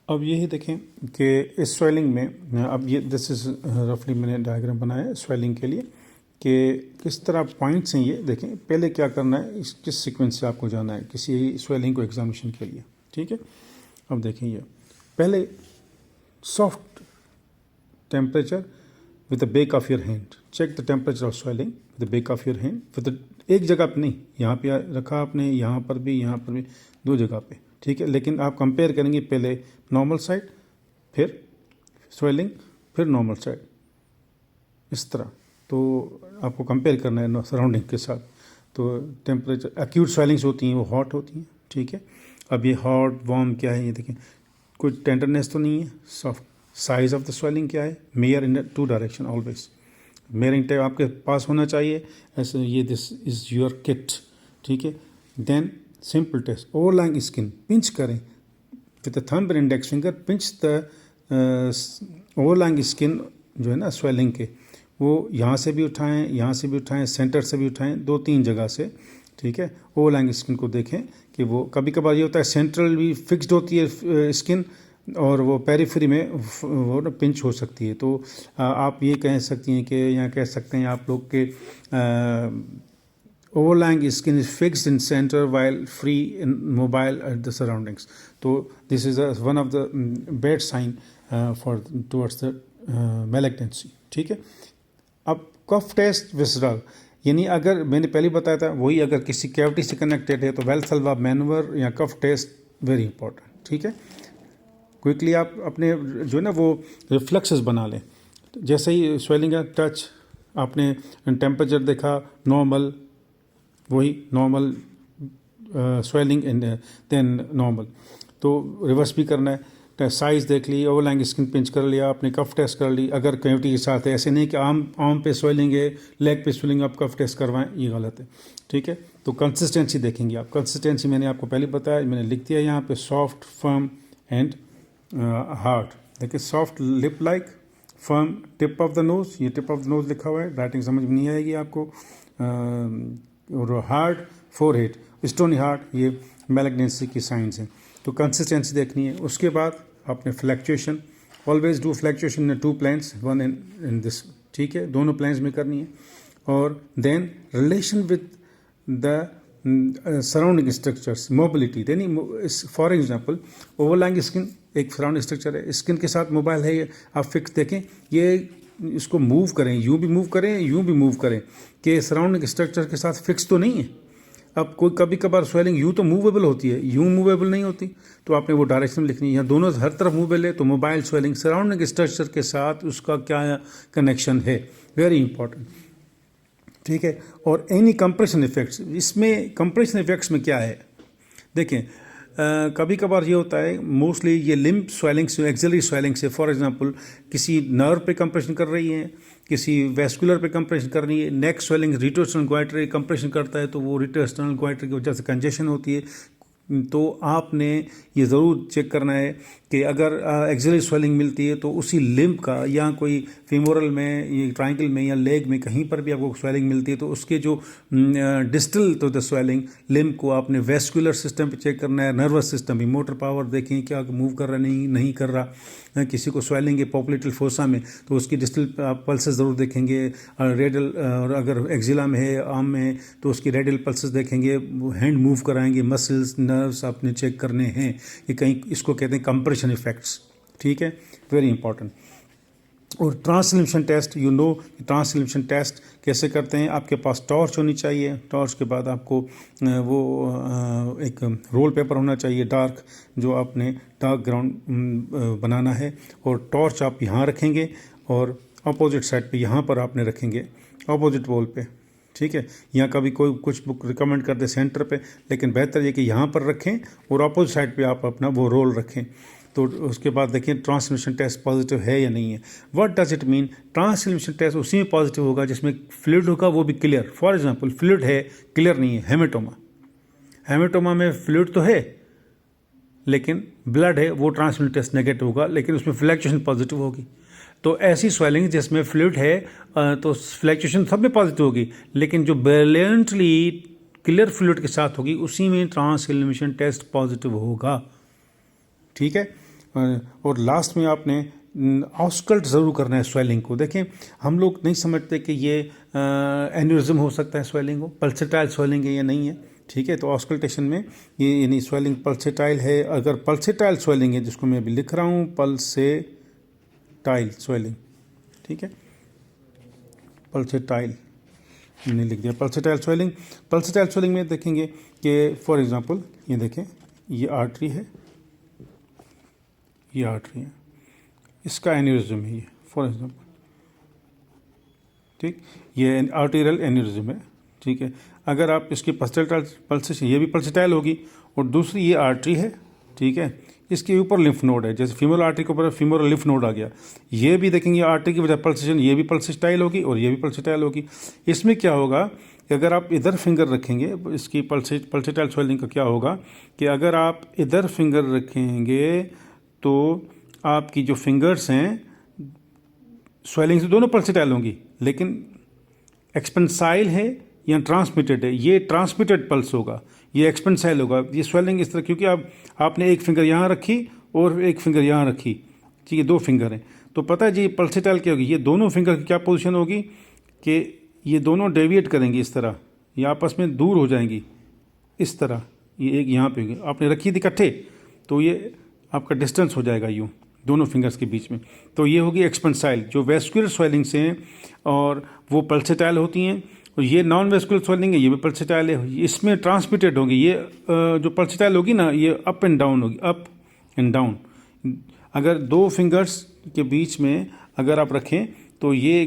अब यही देखें कि इस स्वेलिंग में अब ये दिस इज़ रफली मैंने डायग्राम बनाया है स्वेलिंग के लिए कि किस तरह पॉइंट्स हैं। ये देखें पहले क्या करना है, इस किस सीक्वेंस से आपको जाना है किसी स्वेलिंग को एग्जामिनेशन के लिए। ठीक है, अब देखें ये पहले soft temperature with the back of your hand, check the temperature of swelling with the back of your hand, with एक जगह पे नहीं, यहाँ पे रखा आपने, यहाँ पर भी दो जगह पे। ठीक है, लेकिन आप कंपेयर करेंगे पहले नॉर्मल साइड, फिर स्वेलिंग, फिर नॉर्मल साइड, इस तरह। तो आपको कंपेयर करना है सराउंडिंग के साथ। तो टेम्परेचर एक्यूट स्वेलिंग्स होती हैं वो हॉट होती हैं। ठीक है, अब ये हॉट वार्म क्या है, ये देखें कोई टेंडरनेस तो नहीं है, soft. Size of the swelling क्या है, measure in two direction always, measuring tape आपके पास होना चाहिए ऐसे। ये दिस इज़ योर किट। ठीक है, then simple test, overlying skin, pinch करें with the thumb and index finger, pinch the overlying skin जो है ना स्वेलिंग के, वो यहाँ से भी उठाएं, यहाँ से भी उठाएं, सेंटर से भी उठाएं, 2-3 जगह से। ठीक है, ओवरलैंग स्किन को देखें कि वो कभी कभार ये होता है सेंट्रल भी फिक्स्ड होती है स्किन और वो पेरिफेरी में वो ना पिंच हो सकती है। तो आप ये कह सकती हैं कि या कह सकते हैं आप लोग के overlying skin is fixed in center while free in mobile at the surroundings. तो this is one of the bad sign for towards the malignancy. ठीक है, अब कफ टेस्ट विसरल, यानी अगर मैंने पहले बताया था वही, अगर किसी कैविटी से कनेक्टेड है तो वेल्सल्वा मैनवर या कफ टेस्ट वेरी इंपॉर्टेंट। ठीक है, क्विकली आप अपने जो है ना वो रिफ्लेक्सेस बना लें। जैसे ही स्वेलिंग का टच, आपने टेम्परेचर देखा नॉर्मल, वही normal swelling and then normal, तो रिवर्स भी करना है। साइज़ देख ली, ओवरलैंग स्किन पिंच कर लिया, आपने कफ टेस्ट कर ली अगर कैविटी के साथ है। ऐसे नहीं कि आर्म पे स्वेलिंग है, लेग पे स्वेलिंग, आप कफ टेस्ट करवाएं, ये गलत है। ठीक है, तो कंसिस्टेंसी देखेंगे आप। कंसिस्टेंसी मैंने आपको पहले बताया, मैंने लिख दिया यहाँ पे, सॉफ्ट, फर्म एंड हार्ड। देखिए soft lip like, firm tip of the nose, ये टिप ऑफ द नोज लिखा हुआ है, राइटिंग समझ में नहीं आएगी आपको। और हार्ड फोरहेड, स्टोनी हार्ट, ये मैलिग्नेंसी की साइंस हैं। तो कंसिस्टेंसी देखनी है। उसके बाद आपने fluctuation, always do fluctuation in 2 planes, 1 in this. ठीक है, दोनों प्लेन्स में करनी है। और then relation with the surrounding structures, mobility देनी। फॉर एग्जांपल ओवरलैंग स्किन एक सराउंडिंग स्ट्रक्चर है, स्किन के साथ मोबाइल है, ये आप फिक्स देखें, ये इसको मूव करें, यूँ भी मूव करें, यूँ भी मूव करें, कि सराउंडिंग स्ट्रक्चर के साथ फिक्स तो नहीं है। अब कोई कभी कभार स्वेलिंग यूँ तो मूवेबल होती है, यूँ मूवेबल नहीं होती, तो आपने वो डायरेक्शन लिखनी है। या दोनों हर तरफ मूवेबल है तो मोबाइल स्वेलिंग सराउंडिंग स्ट्रक्चर के साथ उसका क्या कनेक्शन है, वेरी इंपॉर्टेंट। ठीक है, और एनी कंप्रेशन इफेक्ट्स, इसमें कंप्रेशन इफेक्ट्स में क्या है देखें, कभी कभार ये होता है, मोस्टली ये लिम्ब स्वेलिंग से, एक्सिलरी स्वेलिंग से, फॉर एग्जांपल किसी नर्व पे कंप्रेशन कर रही है, किसी वेस्कुलर पे कंप्रेशन कर रही है, नेक स्वेलिंग रिट्रोस्टर्नल ग्वाइटर कंप्रेशन करता है, तो वो रिट्रोस्टर्नल ग्वाइटर की वजह से कंजेशन होती है। तो आपने ये ज़रूर चेक करना है कि अगर एक्सिलरी स्वेलिंग मिलती है तो उसी लिम्ब का, या कोई फीमोरल में, ये ट्रायंगल में या लेग में कहीं पर भी आपको स्वेलिंग मिलती है तो उसके जो डिस्टल तो द स्वेलिंग लिम्ब को आपने वेस्कुलर सिस्टम पे चेक करना है, नर्वस सिस्टम भी, मोटर पावर देखें क्या मूव कर रहा नहीं कर रहा। किसी को स्वेलिंग है पॉप्युलेटल फोसा में तो उसकी डिस्टल पल्सेस ज़रूर देखेंगे, रेडियल, और अगर एक्जिला में है, आर्म में है तो उसकी रेडियल पल्सेस देखेंगे, हैंड मूव कराएंगे, मसल्स नर्व्स आपने चेक करने हैं कि कहीं, इसको कहते हैं कंप्रेशन इफेक्ट्स। ठीक है, वेरी इंपॉर्टेंट। और translation test, you know translation test कैसे करते हैं। आपके पास टॉर्च होनी चाहिए, टॉर्च के बाद आपको वो एक रोल पेपर होना चाहिए डार्क, जो आपने डार्क ग्राउंड बनाना है, और टॉर्च आप यहाँ रखेंगे और अपोजिट साइड पे यहाँ पर आपने रखेंगे, अपोजिट वॉल पे। ठीक है, यहाँ कभी कोई कुछ बुक रिकमेंड कर दे सेंटर पे, लेकिन बेहतर ये कि यहाँ पर रखें और अपोजिट साइड पे आप अपना वो रोल रखें। तो उसके बाद देखिए ट्रांसलेशन टेस्ट पॉजिटिव है या नहीं है। What does it mean, translation test उसी में पॉजिटिव होगा जिसमें फ्लूइड होगा, वो भी क्लियर। फॉर एग्जांपल फ्लूइड है, क्लियर नहीं है, हेमेटोमा, हेमेटोमा में फ्लूइड तो है लेकिन ब्लड है, वो ट्रांसलेशन टेस्ट नेगेटिव होगा, लेकिन उसमें फ्लैक्चुएशन पॉजिटिव होगी। तो ऐसी स्वेलिंग जिसमें फ्लूइड है तो फ्लैक्चुएशन सब में पॉजिटिव होगी, लेकिन जो ब्रिलियंटली क्लियर फ्लूइड के साथ होगी उसी में ट्रांसलेशन टेस्ट पॉजिटिव होगा। ठीक है, और लास्ट में आपने ऑस्कल्ट ज़रूर करना है स्वेलिंग को। देखें, हम लोग नहीं समझते कि ये एन्यूरिज्म हो सकता है स्वेलिंग हो, पल्सेटाइल स्वेलिंग है या नहीं है, ठीक है। तो ऑस्कल्टेशन में ये यानी स्वेलिंग पल्सेटाइल है। अगर पल्सेटाइल स्वेलिंग है, जिसको मैं अभी लिख रहा हूँ पल्सेटाइल स्वेलिंग, ठीक है, पल्सेटाइल मैंने लिख दिया पल्सेटाइल स्वेलिंग। पल्सेटाइल स्वेलिंग में देखेंगे कि फॉर एग्जांपल ये देखें, ये आर्टरी है, ये आर्टरी है, इसका एन्यूरिज्म है ये फॉर एग्जांपल, ठीक, ये आर्टेरियल एन्यूरिज्म है, ठीक है। अगर आप इसकी पल्सेशन, ये भी पल्सेटाइल होगी, और दूसरी ये आर्टरी है, ठीक है, इसके ऊपर लिम्फ नोड है, जैसे फीमोरल आर्टरी के ऊपर फीमोरल लिम्फ नोड आ गया, ये भी देखेंगे आर्टरी की वजह पल्सेशन, ये भी पल्सेटाइल होगी और ये भी पल्सेटाइल होगी। इसमें क्या होगा कि अगर आप इधर फिंगर रखेंगे, इसकी पल्सेटाइल स्वेलिंग का क्या होगा कि अगर आप इधर फिंगर रखेंगे तो आपकी जो फिंगर्स हैं स्वेलिंग से दोनों पल्सेटाइल होंगी, लेकिन एक्सपेंसाइल है या ट्रांसमिटेड है, ये ट्रांसमिटेड पल्स होगा, ये एक्सपेंसाइल होगा। ये स्वेलिंग इस तरह, क्योंकि आपने एक फिंगर यहाँ रखी और एक फिंगर यहाँ रखी, ठीक है, दो फिंगर हैं, तो पता है जी पल्सेटाइल क्या होगी, ये दोनों फिंगर की क्या पोजीशन होगी कि ये दोनों डेविएट करेंगी इस तरह, ये आपस में दूर हो जाएंगी इस तरह, ये एक यहाँ पे होगी, आपने रखी थी इकट्ठे तो ये आपका डिस्टेंस हो जाएगा यूँ दोनों फिंगर्स के बीच में, तो ये होगी एक्सपेंसाइल जो वेस्कुलर स्वेलिंग से हैं और वो पल्सेटाइल होती हैं। और ये नॉन वेस्कुलर स्वेलिंग है, ये भी पल्सेटाइल है, इसमें ट्रांसमिटेड होगी, ये जो पल्सेटाइल होगी ना, ये अप एंड डाउन होगी, अप एंड डाउन। अगर दो फिंगर्स के बीच में अगर आप रखें तो ये